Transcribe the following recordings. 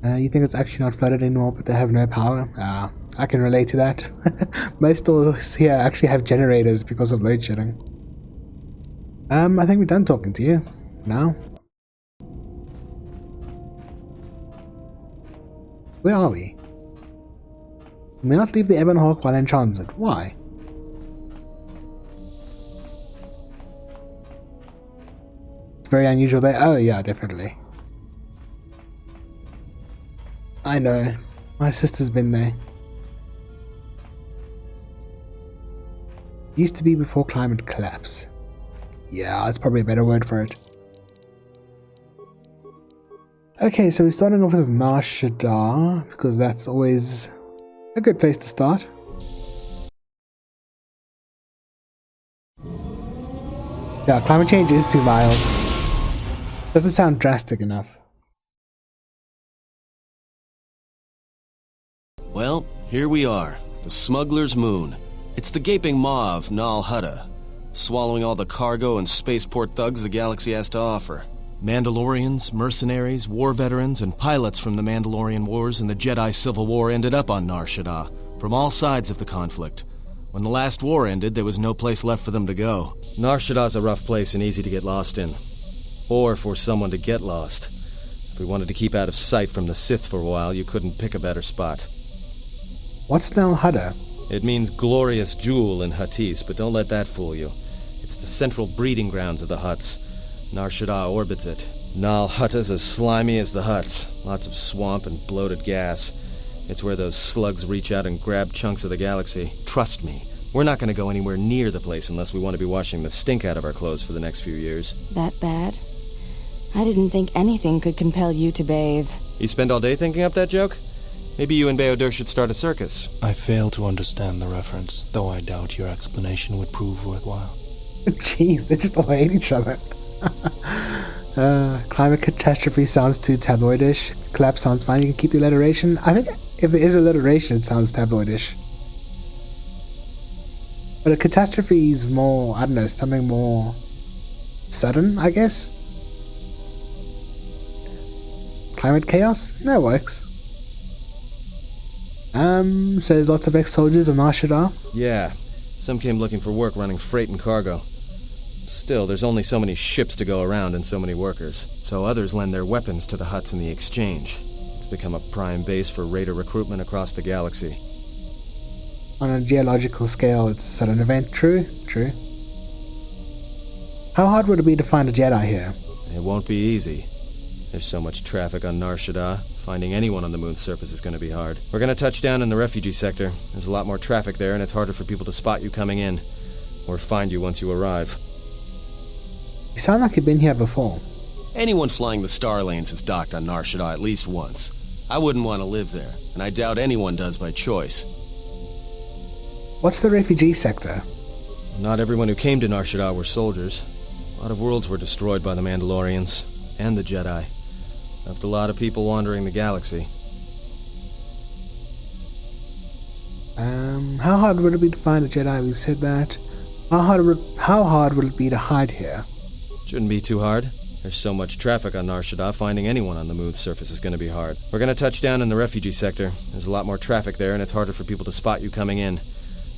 You think it's actually not flooded anymore, but they have no power? I can relate to that. Most stores here actually have generators because of load shedding. I think we're done talking to you for now. Where are we? You may not leave the Ebon Hawk while in transit. Why? It's very unusual there. Oh yeah, definitely. I know. My sister's been there. Used to be before climate collapse. Yeah, that's probably a better word for it. Okay, so we're starting off with Nar Shaddaa, because that's always a good place to start. Yeah, climate change is too mild. Doesn't sound drastic enough. Well, here we are, the Smuggler's Moon. It's the gaping maw of Nal Hutta, swallowing all the cargo and spaceport thugs the galaxy has to offer. Mandalorians, mercenaries, war veterans, and pilots from the Mandalorian Wars and the Jedi Civil War ended up on Nar Shaddaa, from all sides of the conflict. When the last war ended, there was no place left for them to go. Nar Shaddaa's a rough place and easy to get lost in. Or for someone to get lost. If we wanted to keep out of sight from the Sith for a while, you couldn't pick a better spot. What's Nal Hutta? It means glorious jewel in Huttese, but don't let that fool you. It's the central breeding grounds of the Hutts. Nar Shaddaa orbits it. Nal Hutta's as slimy as the Hutts. Lots of swamp and bloated gas. It's where those slugs reach out and grab chunks of the galaxy. Trust me, we're not going to go anywhere near the place unless we want to be washing the stink out of our clothes for the next few years. That bad? I didn't think anything could compel you to bathe. You spend all day thinking up that joke? Maybe you and Beodur should start a circus. I fail to understand the reference, though I doubt your explanation would prove worthwhile. Jeez, they just all hate each other. Climate catastrophe sounds too tabloidish. Collapse sounds fine. You can keep the alliteration. I think if there is alliteration, it sounds tabloidish. But a catastrophe is more, I don't know, something more sudden, I guess. Climate chaos? That works. So there's lots of ex-soldiers on Nar Shaddaa? Yeah, some came looking for work running freight and cargo. Still, there's only so many ships to go around and so many workers. So others lend their weapons to the Hutts in the exchange. It's become a prime base for raider recruitment across the galaxy. On a geological scale, it's a sudden event. True, true. How hard would it be to find a Jedi here? It won't be easy. There's so much traffic on Nar Shaddaa. Finding anyone on the moon's surface is going to be hard. We're going to touch down in the refugee sector. There's a lot more traffic there, and it's harder for people to spot you coming in. Or find you once you arrive. You sound like you've been here before. Anyone flying the Star Lanes has docked on Nar Shaddaa at least once. I wouldn't want to live there, and I doubt anyone does by choice. What's the refugee sector? Not everyone who came to Nar Shaddaa were soldiers. A lot of worlds were destroyed by the Mandalorians, and the Jedi. Left a lot of people wandering the galaxy. How hard would it be to find a Jedi? We said that. How hard would it be to hide here? Shouldn't be too hard. There's so much traffic on Nar Shaddaa, finding anyone on the moon's surface is going to be hard. We're going to touch down in the refugee sector. There's a lot more traffic there, and it's harder for people to spot you coming in.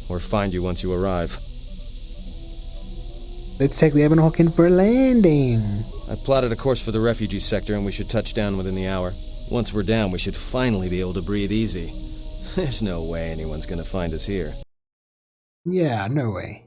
Or find you once you arrive. Let's take the Ebon Hawk in for a landing. I've plotted a course for the refugee sector, and we should touch down within the hour. Once we're down, we should finally be able to breathe easy. There's no way anyone's going to find us here. Yeah, no way.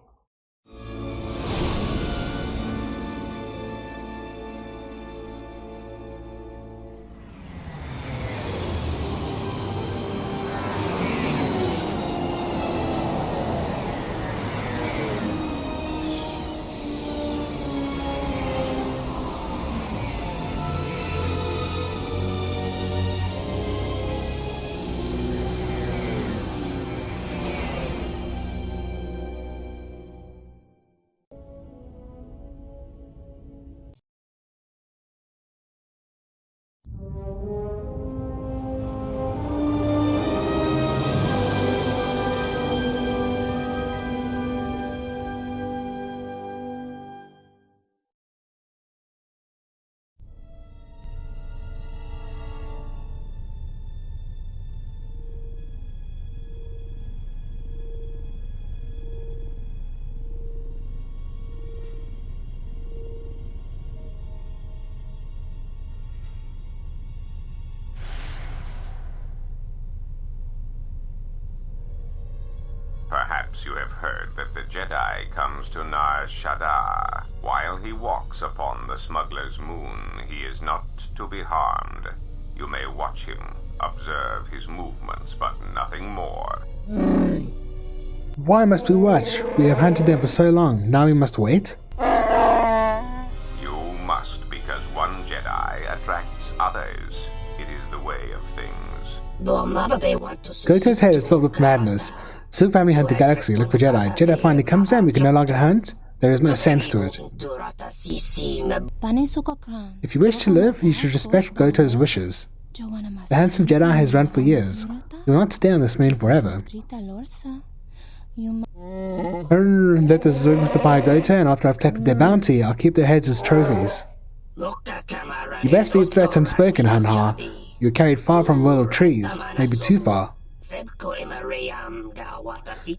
Perhaps you have heard that the Jedi comes to Nar Shaddaa. While he walks upon the smuggler's moon, he is not to be harmed. You may watch him, observe his movements, but nothing more. Why must we watch? We have hunted them for so long. Now we must wait? You must, because one Jedi attracts others. It is the way of things. KOTOR's head is filled with madness. Sith family hunt the galaxy, look for Jedi. Jedi finally comes in, we can no longer hunt? There is no sense to it. If you wish to live, you should respect KOTOR's wishes. The handsome Jedi has run for years. You will not stay on this moon forever. Let the Zugs defy KOTOR, and after I've collected their bounty, I'll keep their heads as trophies. You best leave threats unspoken, Hanha. You're carried far from a world of trees, maybe too far.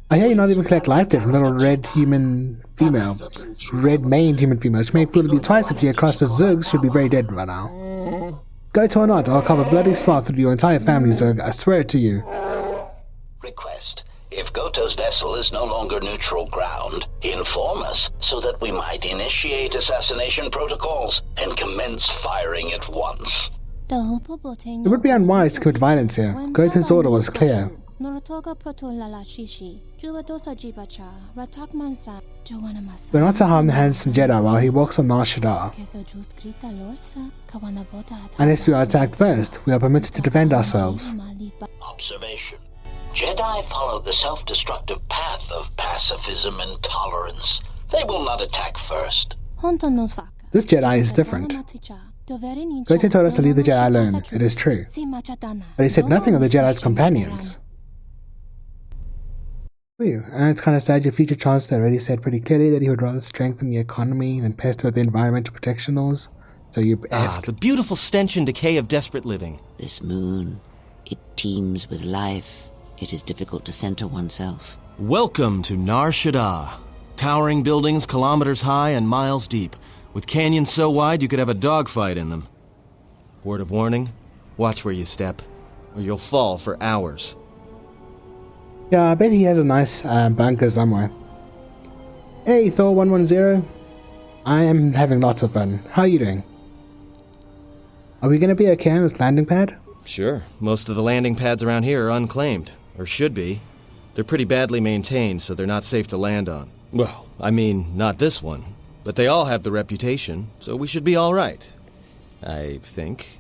I hear you not even collect life debt from little red-maned human female. She may fool you twice if you get across the Zugs, should be very dead by now. KOTOR or not, I'll carve a bloody swath through your entire family, Zug, I swear it to you. Request. If KOTOR's vessel is no longer neutral ground, inform us so that we might initiate assassination protocols and commence firing at once. It would be unwise to commit violence here. KOTOR's order was clear. We're not to harm the handsome Jedi while he walks on Nar Shaddaa. Unless we are attacked first, we are permitted to defend ourselves. Observation. Jedi follow the self-destructive path of pacifism and tolerance. They will not attack first. This Jedi is different. KOTOR told us to leave the Jedi alone, it is true. But he said nothing of the Jedi's companions. It's kind of sad your future chancellor already said pretty clearly that he would rather strengthen the economy than pester the environmental protection laws. So you effed. The beautiful stench and decay of desperate living. This moon, it teems with life. It is difficult to center oneself. Welcome to Nar Shaddaa. Towering buildings kilometers high and miles deep, with canyons so wide you could have a dogfight in them. Word of warning, watch where you step, or you'll fall for hours. Yeah, I bet he has a nice bunker somewhere. Hey, Thor 110. I am having lots of fun. How are you doing? Are we going to be okay on this landing pad? Sure. Most of the landing pads around here are unclaimed, or should be. They're pretty badly maintained, so they're not safe to land on. Well, I mean, not this one. But they all have the reputation, so we should be all right. I think.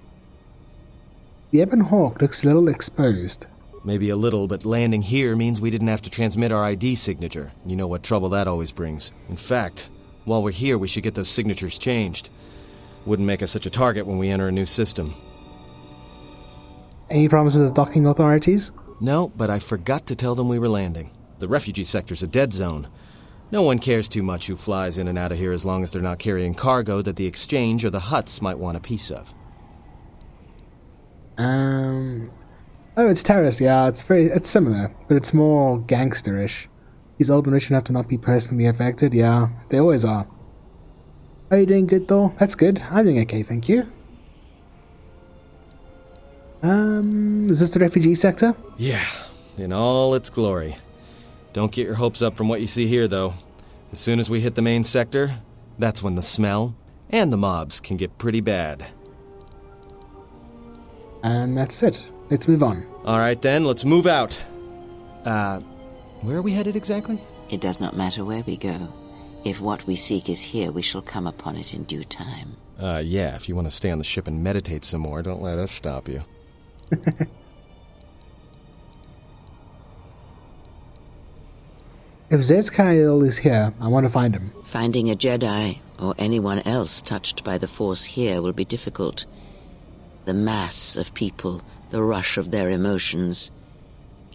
The Ebon Hawk looks a little exposed. Maybe a little, but landing here means we didn't have to transmit our ID signature. You know what trouble that always brings. In fact, while we're here, we should get those signatures changed. Wouldn't make us such a target when we enter a new system. Any problems with the docking authorities? No, but I forgot to tell them we were landing. The refugee sector's a dead zone. No one cares too much who flies in and out of here as long as they're not carrying cargo that the Exchange or the Hutts might want a piece of. Oh, it's terrorist, yeah, it's similar, but it's more gangsterish. He's old and rich enough to not be personally affected, yeah, they always are. Are you doing good, Thor? That's good, I'm doing okay, thank you. Is this the refugee sector? Yeah, in all its glory. Don't get your hopes up from what you see here, though. As soon as we hit the main sector, that's when the smell and the mobs can get pretty bad. And that's it. Let's move on. All right, then, let's move out. Where are we headed exactly? It does not matter where we go. If what we seek is here, we shall come upon it in due time. Yeah, if you want to stay on the ship and meditate some more, don't let us stop you. If Zezkael is here, I want to find him. Finding a Jedi, or anyone else touched by the Force here, will be difficult. The mass of people, the rush of their emotions.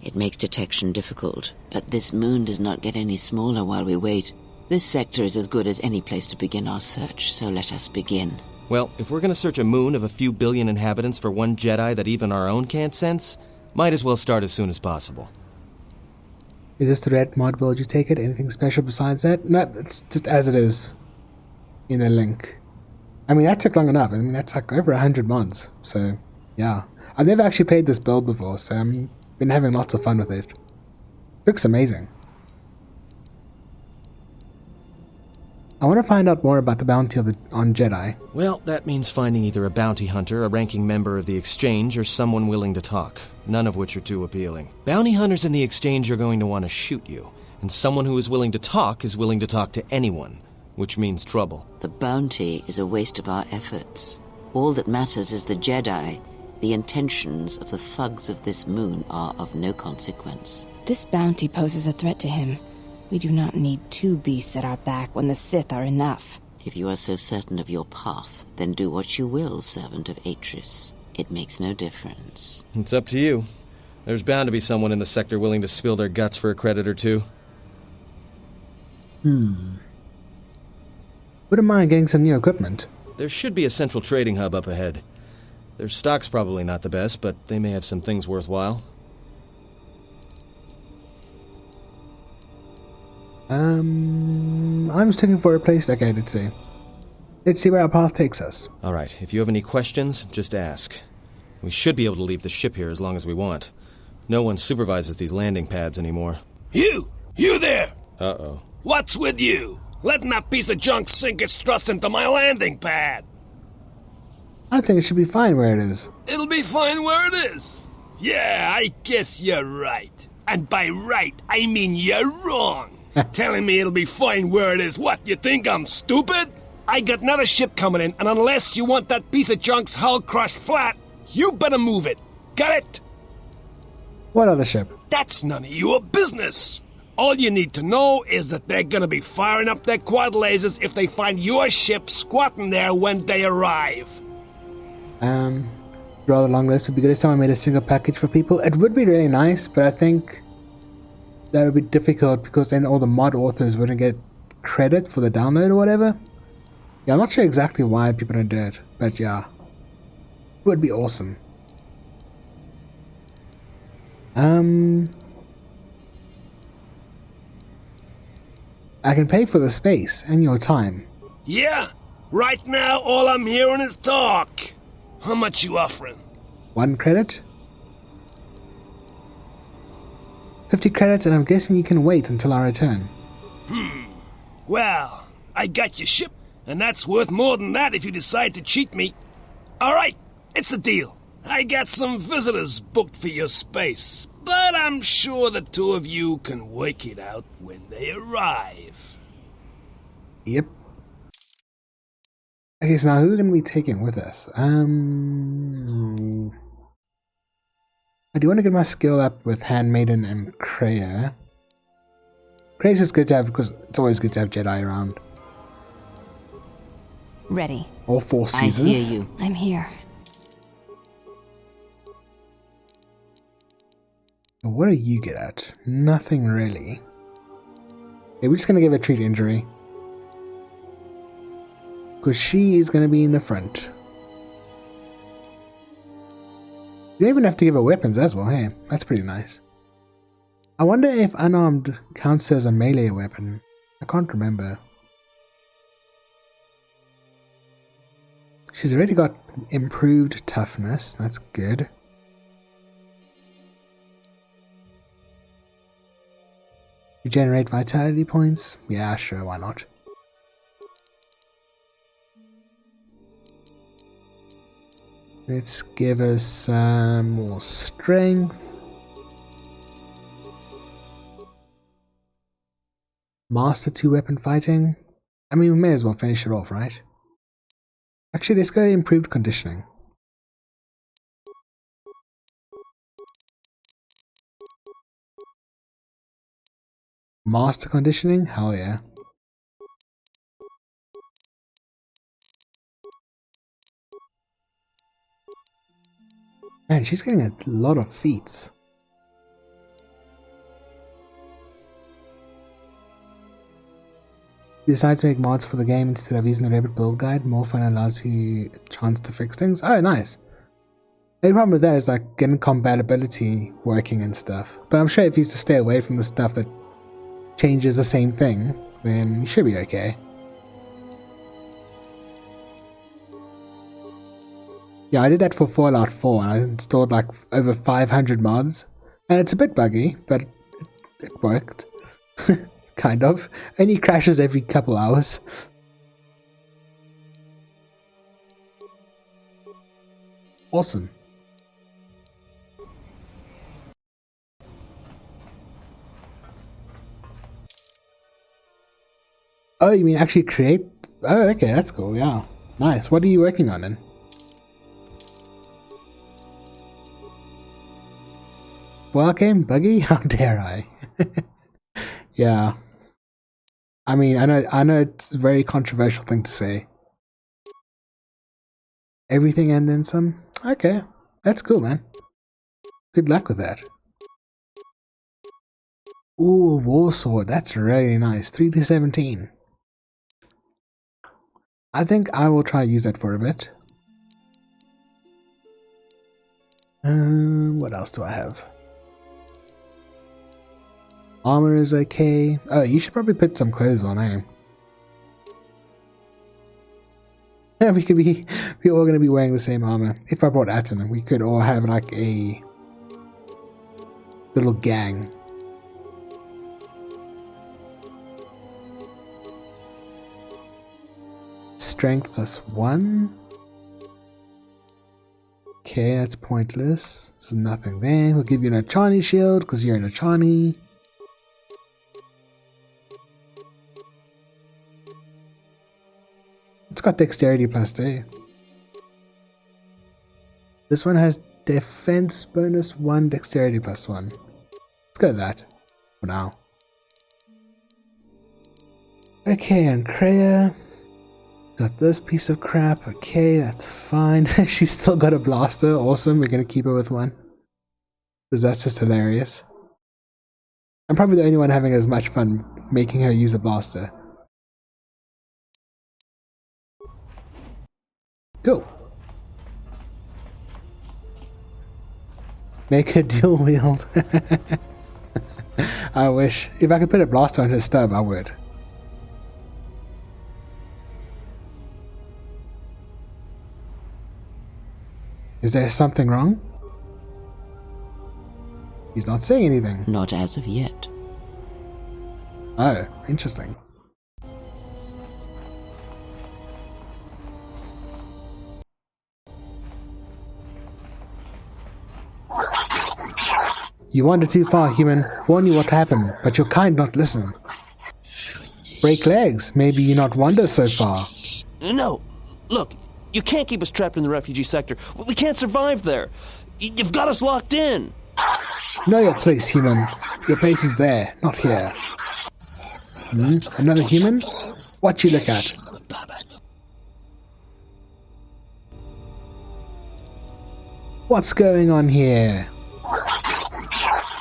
It makes detection difficult. But this moon does not get any smaller while we wait. This sector is as good as any place to begin our search, so let us begin. Well, if we're gonna search a moon of a few billion inhabitants for one Jedi that even our own can't sense, might as well start as soon as possible. Is this the red mod build you take it? Anything special besides that? No, it's just as it is. In the link. I mean, that took long enough. I mean, that's like over 100 mods. So, yeah. I've never actually played this build before, so I've been having lots of fun with it. Looks amazing. I want to find out more about the bounty on Jedi. Well, that means finding either a bounty hunter, a ranking member of the Exchange, or someone willing to talk, none of which are too appealing. Bounty hunters in the Exchange are going to want to shoot you, and someone who is willing to talk to anyone, which means trouble. The bounty is a waste of our efforts. All that matters is the Jedi. The intentions of the thugs of this moon are of no consequence. This bounty poses a threat to him. We do not need 2 beasts at our back when the Sith are enough. If you are so certain of your path, then do what you will, servant of Atris. It makes no difference. It's up to you. There's bound to be someone in the sector willing to spill their guts for a credit or two. Wouldn't mind getting some new equipment. There should be a central trading hub up ahead. Their stock's probably not the best, but they may have some things worthwhile. I'm just looking for a place. Okay, let's see. Let's see where our path takes us. Alright, if you have any questions, just ask. We should be able to leave the ship here as long as we want. No one supervises these landing pads anymore. You there! Uh-oh. What's with you? Letting that piece of junk sink its struts into my landing pad! I think it should be fine where it is. It'll be fine where it is. Yeah, I guess you're right. And by right, I mean you're wrong. Telling me it'll be fine where it is. What, you think I'm stupid? I got another ship coming in, and unless you want that piece of junk's hull crushed flat, you better move it. Got it? What other ship? That's none of your business. All you need to know is that they're gonna be firing up their quad lasers if they find your ship squatting there when they arrive. Rather long list would be good if someone made a single package for people. It would be really nice, but I think that would be difficult because then all the mod authors wouldn't get credit for the download or whatever. Yeah, I'm not sure exactly why people don't do it, but yeah. It would be awesome. I can pay for the space and your time. Yeah? Right now, all I'm hearing is talk. How much you offering? 1 credit? 50 credits, and I'm guessing you can wait until I return. Well, I got your ship, and that's worth more than that if you decide to cheat me. Alright, it's a deal. I got some visitors booked for your space, but I'm sure the 2 of you can work it out when they arrive. Yep. Okay, so now who are we going to be taking with us? I do want to get my skill up with Handmaiden and Kreia. Kreia's just good to have because it's always good to have Jedi around. Ready. All 4 Caesars. I hear you. I'm here. What are you good at? Nothing really. Okay, we're just going to give her a treat injury. Because she is going to be in the front. You don't even have to give her weapons as well, hey? That's pretty nice. I wonder if unarmed counts as a melee weapon. I can't remember. She's already got improved toughness. That's good. Regenerate vitality points? Yeah, sure, why not? Let's give us some more strength. Master 2-weapon fighting? I mean, we may as well finish it off, right? Actually, let's go improved conditioning. Master conditioning? Hell yeah. Man, she's getting a lot of feats. You decide to make mods for the game instead of using the Rabbit build guide. More fun allows you a chance to fix things. Oh, nice. The only problem with that is like getting compatibility working and stuff. But I'm sure if you stay away from the stuff that changes the same thing, then you should be okay. Yeah, I did that for Fallout 4 and I installed like over 500 mods. And it's a bit buggy, but it worked. Kind of. Only crashes every couple hours. Awesome. Oh, you mean actually create? Oh, okay, that's cool, yeah. Nice. What are you working on then? Well, game buggy? How dare I? Yeah. I mean, I know it's a very controversial thing to say. Everything and then some? Okay. That's cool, man. Good luck with that. Ooh, a war sword. That's really nice. 3d17. I think I will try to use that for a bit. What else do I have? Armor is okay. Oh, you should probably put some clothes on, eh? Yeah, we're all gonna be wearing the same armor. If I brought Atten, we could all have like a little gang. Strength +1. Okay, that's pointless. There's nothing there. We'll give you an Achani shield because you're an Achani. It's got dexterity +2. This one has defense bonus 1, dexterity +1. Let's go with that for now. Okay, and Kreia. Got this piece of crap. Okay, that's fine. She's still got a blaster. Awesome. We're gonna keep her with one. Because that's just hilarious. I'm probably the only one having as much fun making her use a blaster. Cool. Make her dual wield. I wish. If I could put a blaster on her stub, I would. Is there something wrong? He's not saying anything. Not as of yet. Oh, interesting. You wandered too far, human. Warn you what happened, but your kind not listen. Break legs. Maybe you not wander so far. No, look, you can't keep us trapped in the refugee sector. We can't survive there. You've got us locked in. Know your place, human. Your place is there, not here. Another human? What you look at? What's going on here?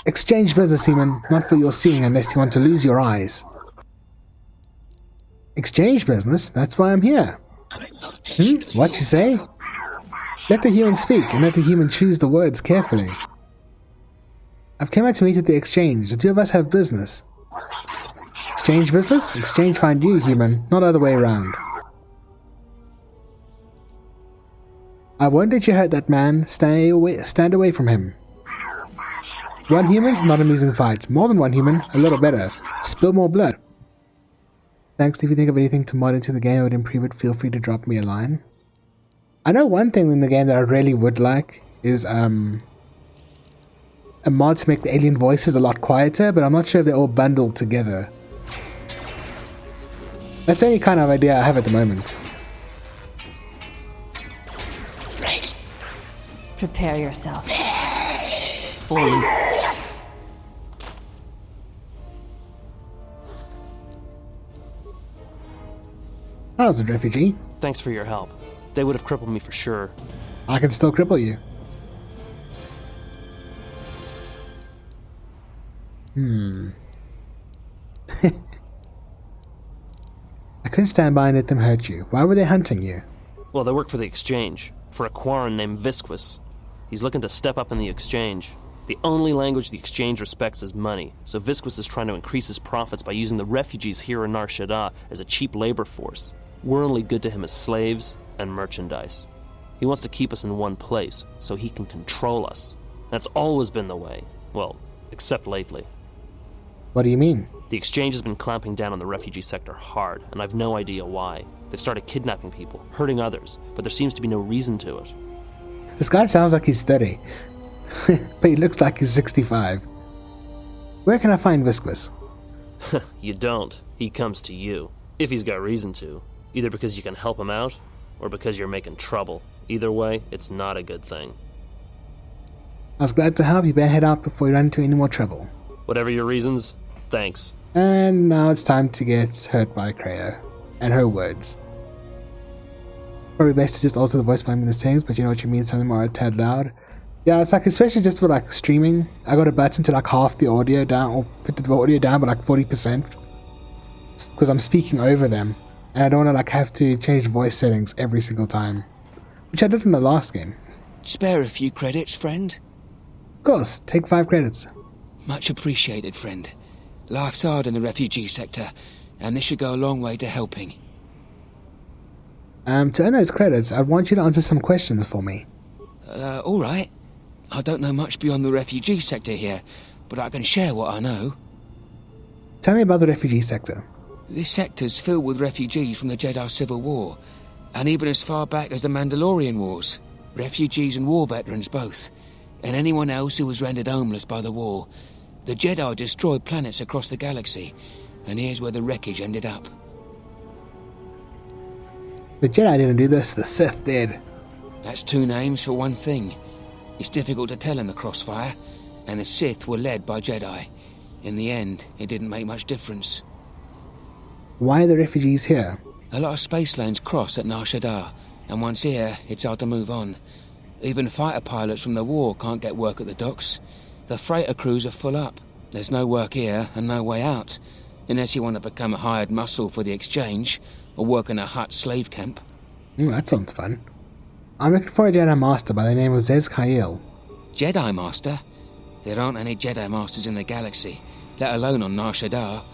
Exchange business, human. Not for your seeing unless you want to lose your eyes. Exchange business? That's why I'm here. What you say? Let the human speak, and let the human choose the words carefully. I've come out to meet at the exchange. The two of us have business. Exchange business? Exchange find you, human, not other way around. I won't let you hurt that man. Stand away from him. One human? Not amusing fight. More than one human? A little better. Spill more blood. Thanks. If you think of anything to mod into the game that would improve it, feel free to drop me a line. I know one thing in the game that I really would like is a mod to make the alien voices a lot quieter, but I'm not sure if they're all bundled together. That's the only kind of idea I have at the moment. Prepare yourself. How's it, refugee? Thanks for your help. They would have crippled me for sure. I can still cripple you. I couldn't stand by and let them hurt you. Why were they hunting you? Well, they work for the exchange, for a Quarren named Visquis. He's looking to step up in the exchange. The only language the exchange respects is money, so Visquis is trying to increase his profits by using the refugees here in Nar Shaddaa as a cheap labor force. We're only good to him as slaves and merchandise. He wants to keep us in one place, so he can control us. That's always been the way. Well, except lately. What do you mean? The exchange has been clamping down on the refugee sector hard, and I've no idea why. They've started kidnapping people, hurting others, but there seems to be no reason to it. This guy sounds like he's 30, but he looks like he's 65. Where can I find Visquis? You don't. He comes to you. If he's got reason to. Either because you can help him out, or because you're making trouble. Either way, it's not a good thing. I was glad to help. You better head out before you run into any more trouble. Whatever your reasons, thanks. And now it's time to get hurt by Kreia and her words. Probably best to just alter the voice volume in the settings, but you know what you mean, something more a tad loud. Yeah, it's like, especially just for like streaming, I got a button to like half the audio down, or put the audio down by like 40%. Because I'm speaking over them, and I don't want to like have to change voice settings every single time. Which I did in the last game. Spare a few credits, friend? Of course, take 5 credits. Much appreciated, friend. Life's hard in the refugee sector, and this should go a long way to helping. To earn those credits, I want you to answer some questions for me. Alright. I don't know much beyond the refugee sector here, but I can share what I know. Tell me about the refugee sector. This sector's filled with refugees from the Jedi Civil War, and even as far back as the Mandalorian Wars. Refugees and war veterans both, and anyone else who was rendered homeless by the war. The Jedi destroyed planets across the galaxy, and here's where the wreckage ended up. The Jedi didn't do this, the Sith did. That's 2 names for one thing. It's difficult to tell in the crossfire, and the Sith were led by Jedi. In the end, it didn't make much difference. Why are the refugees here? A lot of space lanes cross at Nar Shaddaa, and once here, it's hard to move on. Even fighter pilots from the war can't get work at the docks. The freighter crews are full up. There's no work here and no way out, unless you want to become a hired muscle for the exchange, or work in a Hutt slave camp. That sounds fun. I'm looking for a Jedi Master by the name of Zez Kyle. Jedi Master? There aren't any Jedi Masters in the galaxy, let alone on Nar Shaddaa.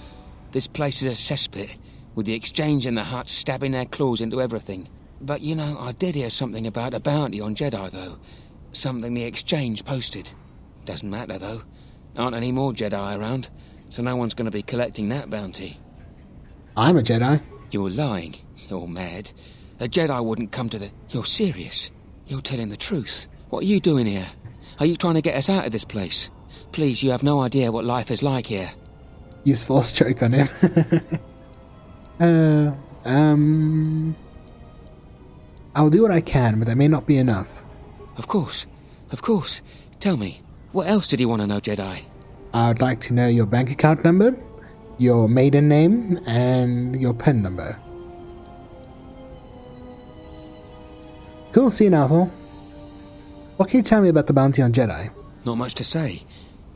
This place is a cesspit, with the exchange and the Hutts stabbing their claws into everything. But you know, I did hear something about a bounty on Jedi, though. Something the exchange posted. Doesn't matter, though. Aren't any more Jedi around, so no one's going to be collecting that bounty. I'm a Jedi. You're lying. You're mad. A Jedi wouldn't come to the... You're serious. You're telling the truth. What are you doing here? Are you trying to get us out of this place? Please, you have no idea what life is like here. Use force choke on him. I'll do what I can, but that may not be enough. Of course. Of course. Tell me, what else did you want to know, Jedi? I'd like to know your bank account number, your maiden name, and your PIN number. Cool, see you now, Thor. What can you tell me about the bounty on Jedi? Not much to say,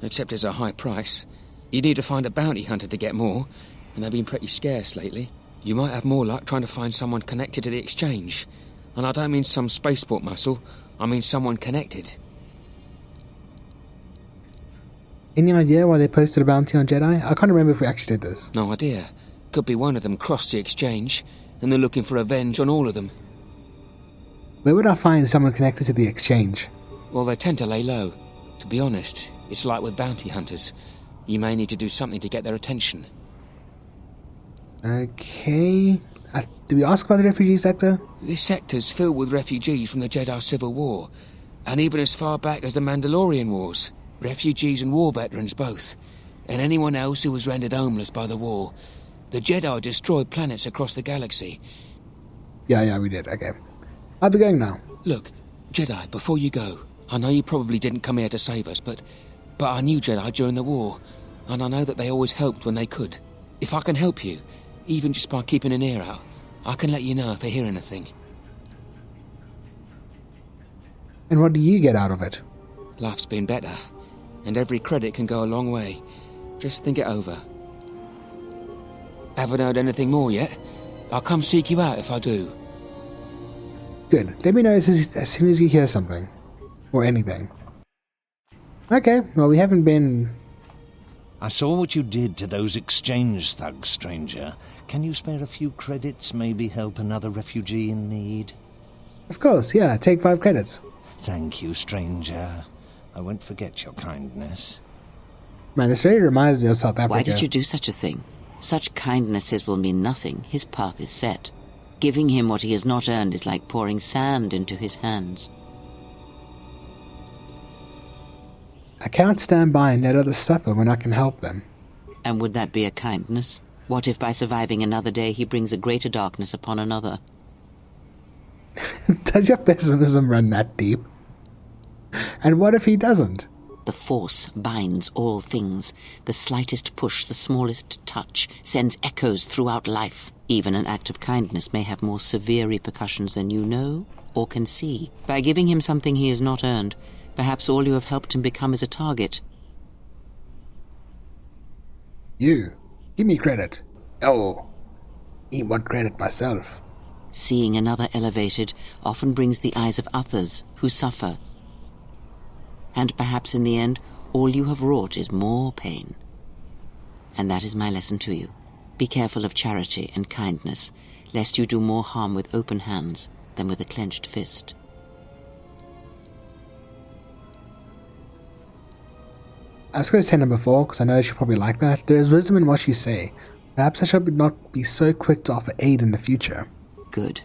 except it's a high price. You need to find a bounty hunter to get more, and they've been pretty scarce lately. You might have more luck trying to find someone connected to the exchange. And I don't mean some spaceport muscle, I mean someone connected. Any idea why they posted a bounty on Jedi? I can't remember if we actually did this. No idea. Could be one of them crossed the exchange, and they're looking for revenge on all of them. Where would I find someone connected to the exchange? Well, they tend to lay low. To be honest, it's like with bounty hunters. You may need to do something to get their attention. Okay. Did we ask about the refugee sector? This sector's filled with refugees from the Jedi Civil War, and even as far back as the Mandalorian Wars. Refugees and war veterans both, and anyone else who was rendered homeless by the war. The Jedi destroyed planets across the galaxy. Yeah, we did. Okay. I'll be going now. Look, Jedi, before you go, I know you probably didn't come here to save us, but I knew Jedi during the war, and I know that they always helped when they could. If I can help you, even just by keeping an ear out, I can let you know if I hear anything. And what do you get out of it? Life's been better, and every credit can go a long way. Just think it over. Haven't heard anything more yet? I'll come seek you out if I do. Good. Let me know as soon as you hear something. Or anything. Okay, well we haven't been... I saw what you did to those exchange thugs, stranger. Can you spare a few credits, maybe help another refugee in need? Of course, yeah, take 5 credits. Thank you, stranger. I won't forget your kindness. Man, this really reminds me of South Africa. Why did you do such a thing? Such kindnesses will mean nothing. His path is set. Giving him what he has not earned is like pouring sand into his hands. I can't stand by and let others suffer when I can help them. And would that be a kindness? What if by surviving another day he brings a greater darkness upon another? Does your pessimism run that deep? And what if he doesn't? The Force binds all things. The slightest push, the smallest touch, sends echoes throughout life. Even an act of kindness may have more severe repercussions than you know or can see. By giving him something he has not earned, perhaps all you have helped him become is a target. You. Give me credit. Oh. I want credit myself. Seeing another elevated often brings the eyes of others who suffer. And perhaps in the end, all you have wrought is more pain. And that is my lesson to you. Be careful of charity and kindness, lest you do more harm with open hands than with a clenched fist. I was going to say number 4, because I know she'll probably like that. There is wisdom in what you say. Perhaps I should not be so quick to offer aid in the future. Good.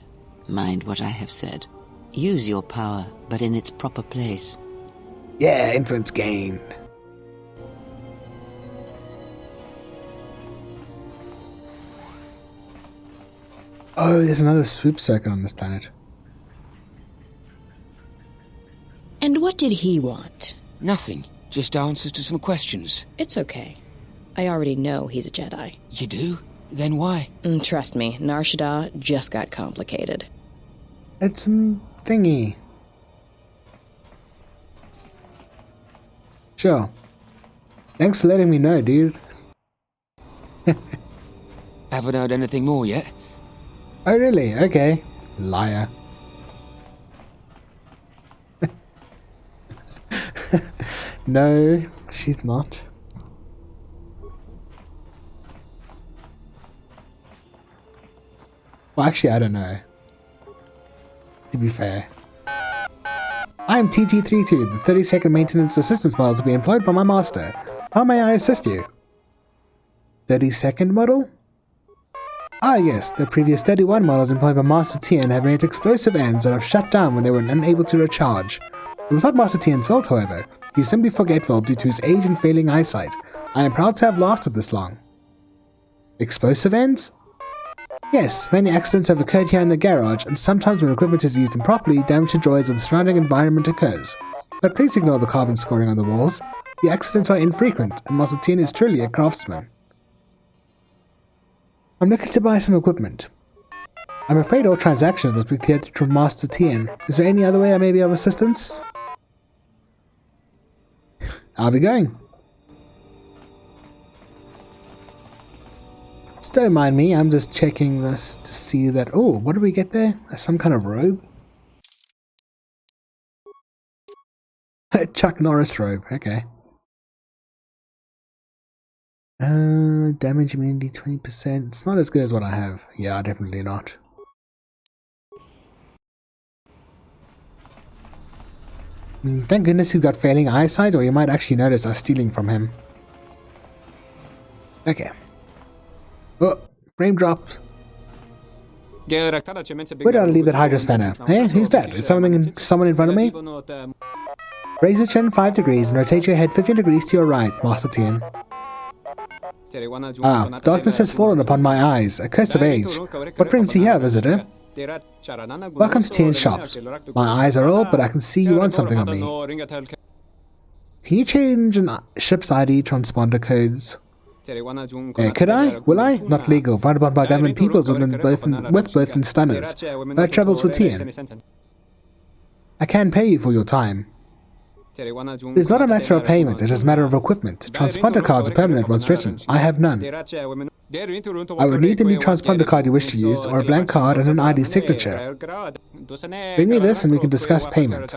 Mind what I have said. Use your power, but in its proper place. Yeah, influence gained. Oh, there's another swoop circuit on this planet. And what did he want? Nothing. Just answers to some questions. It's okay. I already know he's a Jedi. You do? Then why? Trust me, Nar Shaddaa just got complicated. It's some thingy. Sure. Thanks for letting me know, dude. Haven't heard anything more yet? Oh, really? Okay. Liar. No, she's not. Well, actually, I don't know. To be fair. I am TT32, the 30-second maintenance assistance model to be employed by my master. How may I assist you? 30-second model? Ah yes, the previous 31 models employed by Master Tien have made explosive ends that have shut down when they were unable to recharge. It was not Master Tien's fault, however. He is simply forgetful due to his age and failing eyesight. I am proud to have lasted this long. Explosive ends? Yes, many accidents have occurred here in the garage, and sometimes when equipment is used improperly, damage to droids or the surrounding environment occurs. But please ignore the carbon scoring on the walls. The accidents are infrequent, and Master Tien is truly a craftsman. I'm looking to buy some equipment. I'm afraid all transactions must be cleared through Master Tien. Is there any other way I may be of assistance? I'll be going. Just don't mind me, I'm just checking this to see that... Oh, what do we get there? Some kind of robe? Chuck Norris robe, okay. Damage immunity 20%. It's not as good as what I have. Yeah, definitely not. Thank goodness he's got failing eyesight, or you might actually notice us stealing from him. Okay. Oh, frame drop. Where did I leave that hydro spanner? Hey, who's that? Is someone in front of me? Raise your chin 5 degrees and rotate your head 15 degrees to your right, Master Tien. Ah, darkness has fallen upon my eyes, a curse of age. What brings you here, visitor? Welcome to Tien's shops. My eyes are old, but I can see you want something of me. Can you change a ship's ID transponder codes? Could I? Will I? Not legal. Frowned upon by government peoples with birth and stunners. No troubles with Tien. I can pay you for your time. It is not a matter of payment, it is a matter of equipment. Transponder cards are permanent once written. I have none. I would need the new transponder card you wish to use, or a blank card and an ID signature. Bring me this and we can discuss payment.